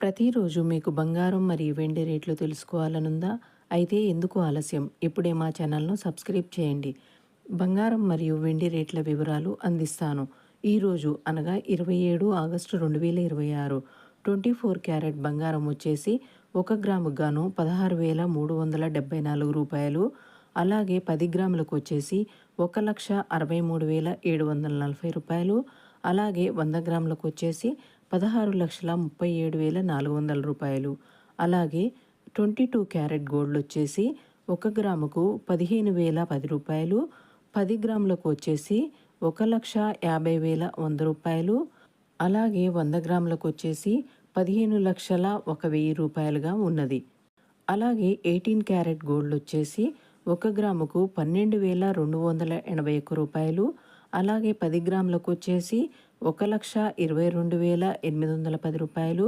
ప్రతిరోజు మీకు బంగారం మరియు వెండి రేట్లు తెలుసుకోవాలనుందా? అయితే ఎందుకు ఆలస్యం? ఇప్పుడే మా ఛానల్‌ను సబ్స్క్రైబ్ చేయండి. బంగారం మరియు వెండి రేట్ల వివరాలు అందిస్తాను. ఈరోజు అనగా 27 ఆగస్టు 2026 24 క్యారెట్ బంగారం వచ్చేసి 1 గ్రాముకు గాను రూ. 16,374. అలాగే 10 గ్రాములకు వచ్చేసి 1,63,740. అలాగే 100 గ్రాములకు వచ్చేసి 16,37,400. అలాగే 22 క్యారెట్ గోల్డ్ వచ్చేసి 1 గ్రాముకు 15,010. 10 గ్రాములకు వచ్చేసి 1,50,100. అలాగే 100 గ్రాములకు వచ్చేసి 15,01,000 ఉన్నది. అలాగే 18 క్యారెట్ గోల్డ్ వచ్చేసి 1 గ్రాముకు 12,281. అలాగే 10 గ్రాములకు వచ్చేసి 1,22,810.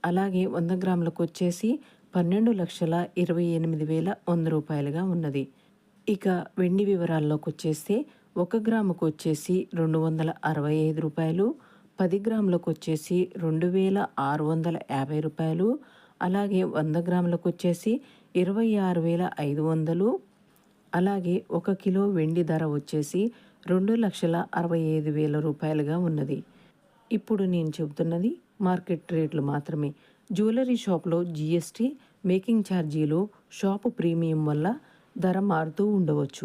అలాగే 100 గ్రాములకు వచ్చేసి 12,28,100 ఉన్నది. ఇక వెండి వివరాల్లోకి వచ్చేస్తే 1 గ్రాముకు వచ్చేసి రూ. 265. 10 గ్రాములకు వచ్చేసి 2,650. అలాగే 100 గ్రాములకు వచ్చేసి 26,500. అలాగే 1 కిలో వెండి ధర వచ్చేసి 2,65,000 ఉన్నది. ఇప్పుడు నేను చెబుతున్నది మార్కెట్ రేట్లు మాత్రమే. జ్యువెలరీ షాప్లో జీఎస్టీ, మేకింగ్ ఛార్జీలు, షాపు ప్రీమియం వల్ల ధర మారుతూ ఉండవచ్చు.